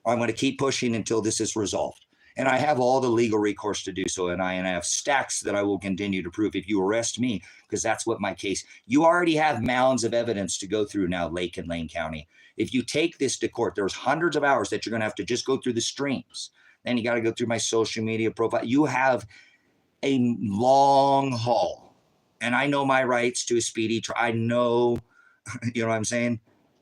I'm going to keep pushing until this is resolved. And I have all the legal recourse to do so, and I have stacks that I will continue to prove if you arrest me, because that's what my case. You already have mounds of evidence to go through now, Lake and Lane County. If you take this to court, there's hundreds of hours that you're going to have to just go through the streams. Then you got to go through my social media profile. You have a long haul, and I know my rights to a speedy trial. I know, you know what I'm saying?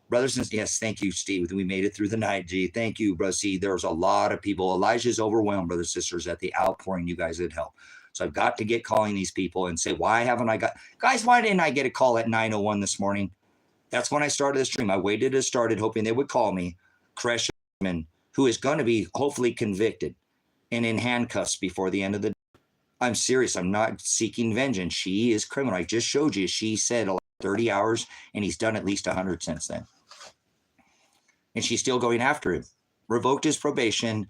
Brothers and yes, thank you, Steve. We made it through the night, G. Thank you, bro. See, there's a lot of people. Elijah's overwhelmed, brothers and sisters, at the outpouring you guys did help. So I've got to get calling these people and say, why haven't I got, guys, why didn't I get a call at 9:01 this morning? That's when I started the stream. I waited to start it, hoping they would call me. Kreshman, who is going to be hopefully convicted and in handcuffs before the end of the day. I'm serious. I'm not seeking vengeance. She is criminal. I just showed you. She said 30 hours, and he's done at least 100 since then. And she's still going after him. Revoked his probation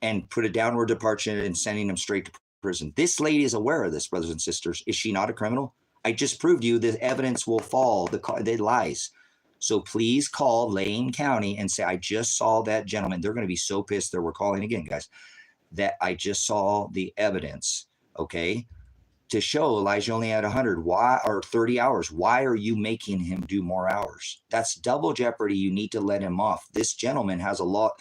and put a downward departure and sending him straight to prison. This lady is aware of this, brothers and sisters. Is she not a criminal? I just proved you the evidence will fall, the lies. So please call Lane County and say, I just saw that gentleman. They're going to be so pissed that we're calling again, guys, that I just saw the evidence, okay, to show Elijah only had 100 or 30 hours. Why are you making him do more hours? That's double jeopardy. You need to let him off. This gentleman has a lot.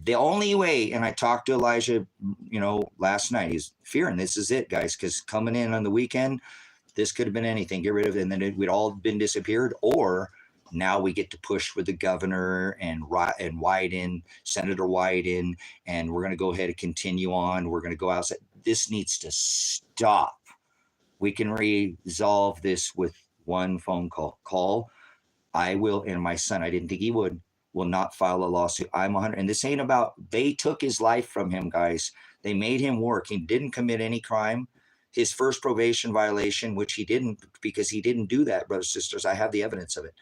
The only way, and I talked to Elijah, you know, last night, he's fearing this is it, guys, because coming in on the weekend, this could have been anything. Get rid of it, and then we'd all been disappeared. Or now we get to push with the governor and Wyden, Senator Wyden, and we're going to go ahead and continue on. We're going to go outside. This needs to stop. We can resolve this with one phone call. I will, and my son, I didn't think he will not file a lawsuit. I'm 100, and this ain't about, they took his life from him, guys. They made him work. He didn't commit any crime. His first probation violation, which he didn't, because he didn't do that, brothers and sisters. I have the evidence of it.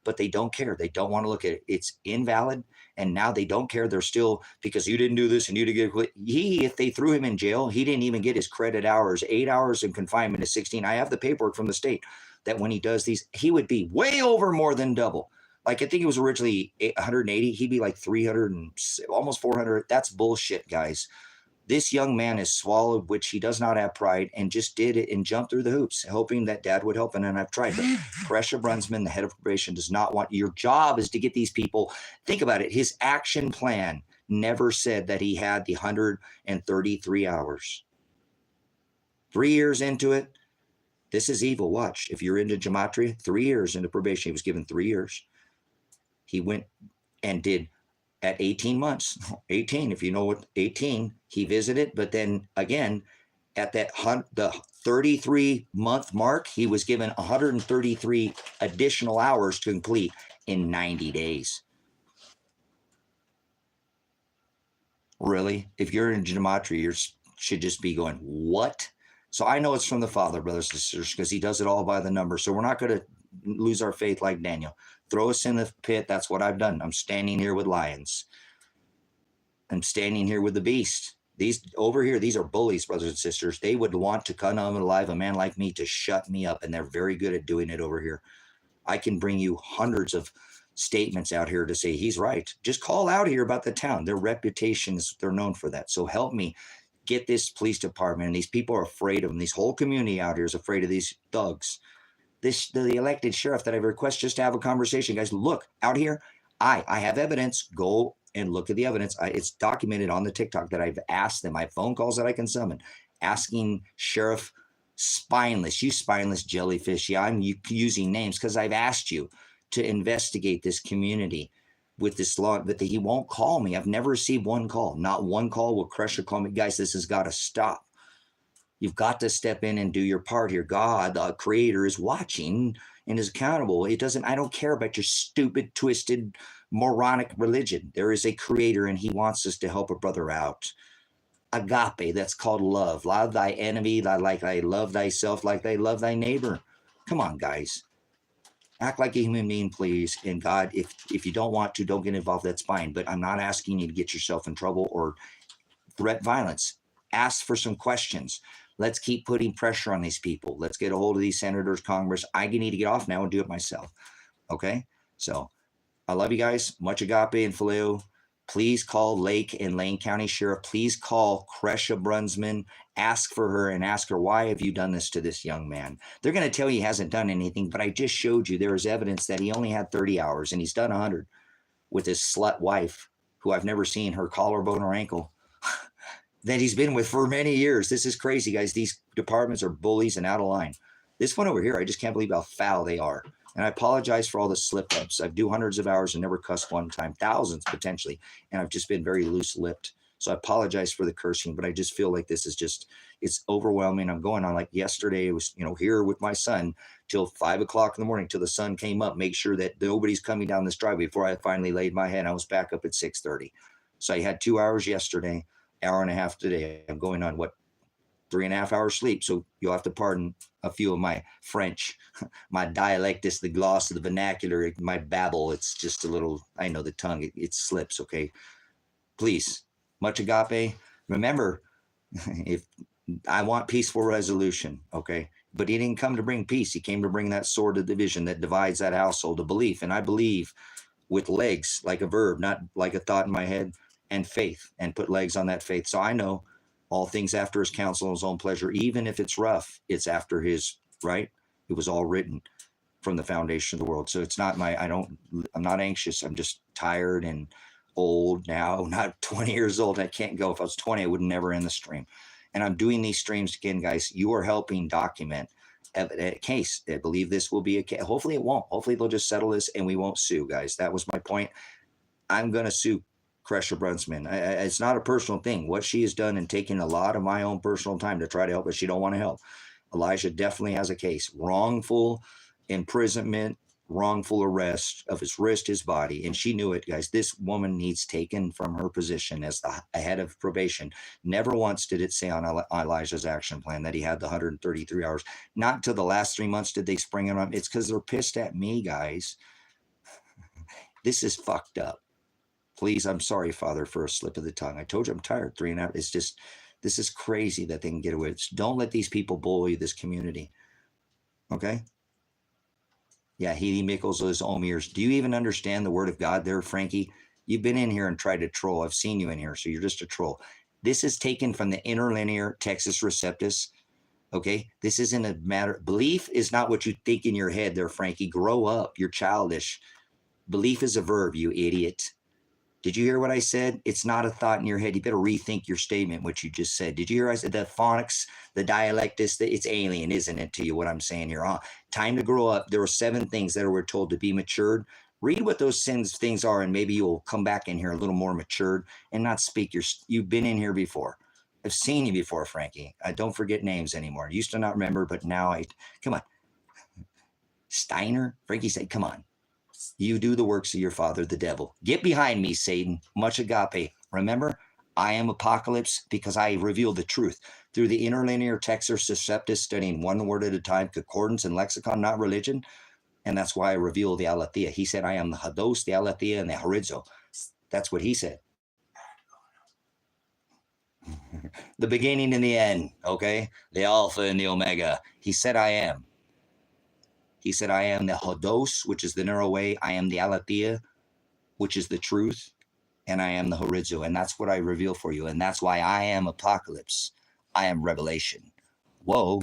But they don't care. They don't want to look at it. It's invalid. And now they don't care. They're still, because you didn't do this and you didn't get, if they threw him in jail, he didn't even get his credit hours. 8 hours in confinement is 16. I have the paperwork from the state that when he does these, he would be way over more than double. Like, I think it was originally 180. He'd be like 300 and almost 400. That's bullshit, guys. This young man has swallowed, which he does not have pride, and just did it and jumped through the hoops, hoping that dad would help. And I've tried. But Pressure Brunsman, the head of probation, does not want, your job is to get these people. Think about it. His action plan never said that he had the 133 hours. 3 years into it. This is evil. Watch. If you're into gematria, 3 years into probation, he was given 3 years. He went and did at 18 months, 18, if you know what 18, he visited, but then again, at that the 33-month mark, he was given 133 additional hours to complete in 90 days. Really? If you're in gematria, you should just be going, what? So I know it's from the Father, brothers and sisters, because he does it all by the number. So we're not going to lose our faith like Daniel. Throw us in the pit. That's what I've done. I'm standing here with lions. I'm standing here with the beast. These over here, these are bullies, brothers and sisters. They would want to cut on alive a man like me to shut me up, and they're very good at doing it over here. I can bring you hundreds of statements out here to say he's right. Just call out here about the town. Their reputations, they're known for that. So help me get this police department, and these people are afraid of them. This whole community out here is afraid of these thugs. The elected sheriff that I request just to have a conversation. Guys, look out here. I have evidence. Go and look at the evidence. It's documented on the TikTok that I've asked them. I have phone calls that I can summon asking Sheriff Spineless, you spineless jellyfish. Yeah, I'm using names because I've asked you to investigate this community with this law, but he won't call me. I've never received one call. Not one call will Crusher call me. Guys, this has got to stop. You've got to step in and do your part here. God, the creator, is watching and is accountable. It doesn't, I don't care about your stupid, twisted, moronic religion. There is a creator and he wants us to help a brother out. Agape, that's called love. Love thy enemy like thy love thyself, like thy love thy neighbor. Come on, guys. Act like a human being, please. And God, if you don't want to, don't get involved. That's fine. But I'm not asking you to get yourself in trouble or threat violence. Ask for some questions. Let's keep putting pressure on these people. Let's get a hold of these senators, Congress. I need to get off now and do it myself. Okay? So I love you guys. Much agape and phileo. Please call Lake and Lane County Sheriff. Please call Kresha Brunsman. Ask for her and ask her, why have you done this to this young man? They're going to tell you he hasn't done anything, but I just showed you there is evidence that he only had 30 hours and he's done 100 with his slut wife, who I've never seen her collarbone or ankle, that he's been with for many years. This is crazy, guys. These departments are bullies and out of line. This one over here, I just can't believe how foul they are. And I apologize for all the slip-ups. I do hundreds of hours and never cussed one time, thousands potentially, and I've just been very loose-lipped. So I apologize for the cursing, but I just feel like this is just, it's overwhelming. I'm going on like yesterday. It was, here with my son till 5 o'clock in the morning, till the sun came up, make sure that nobody's coming down this driveway before I finally laid my head. I was back up at 6:30. So I had 2 hours yesterday, hour and a half today. I'm going on 3.5 hours sleep. So you'll have to pardon a few of my French, my dialect is the gloss of the vernacular, my babble. It's just a little, I know the tongue, it slips. Okay. Please, much agape. Remember, if I want peaceful resolution, okay, but he didn't come to bring peace. He came to bring that sword of division that divides that household, a belief. And I believe with legs, like a verb, not like a thought in my head, and faith, and put legs on that faith. So I know all things after his counsel and his own pleasure, even if it's rough, it's after his, right? It was all written from the foundation of the world. So it's not I'm not anxious. I'm just tired and old now, not 20 years old. I can't go. If I was 20, I would never end the stream. And I'm doing these streams again, guys. You are helping document a case. I believe this will be a case. Hopefully it won't. Hopefully they'll just settle this and we won't sue, guys. That was my point. I'm going to sue Kresha Brunsman. It's not a personal thing. What she has done and taken a lot of my own personal time to try to help, but she don't want to help. Elijah definitely has a case. Wrongful imprisonment, wrongful arrest of his wrist, his body. And she knew it, guys. This woman needs taken from her position as the head of probation. Never once did it say on Elijah's action plan that he had the 133 hours. Not until the last 3 months did they spring it on. It's because they're pissed at me, guys. This is fucked up. Please, I'm sorry, Father, for a slip of the tongue. I told you I'm tired. 3.5. It's just, this is crazy that they can get away with it. Don't let these people bully this community. Okay? Yeah, Heidi Mickles, those Omirs. Do you even understand the word of God there, Frankie? You've been in here and tried to troll. I've seen you in here, so you're just a troll. This is taken from the interlinear Textus Receptus. Okay? This isn't a matter. Belief is not what you think in your head there, Frankie. Grow up. You're childish. Belief is a verb, you idiot. Did you hear what I said? It's not a thought in your head. You better rethink your statement, what you just said. Did you hear I said the phonics, the dialectus, it's alien, isn't it, to you, what I'm saying here? Time to grow up. There were 7 things that were told to be matured. Read what those things are, and maybe you'll come back in here a little more matured and not speak. You've been in here before. I've seen you before, Frankie. I don't forget names anymore. I used to not remember, but now come on. Steiner? Frankie said, come on. You do the works of your father, the devil. Get behind me, Satan. Much agape. Remember, I am Apocalypse because I reveal the truth. Through the interlinear Textus Receptus, studying one word at a time, concordance and lexicon, not religion. And that's why I reveal the aletheia. He said, I am the hados, the aletheia, and the horizo. That's what he said. The beginning and the end, okay? The alpha and the omega. He said, I am. He said, I am the hodos, which is the narrow way. I am the aletheia, which is the truth. And I am the horizo. And that's what I reveal for you. And that's why I am Apocalypse. I am Revelation. Whoa.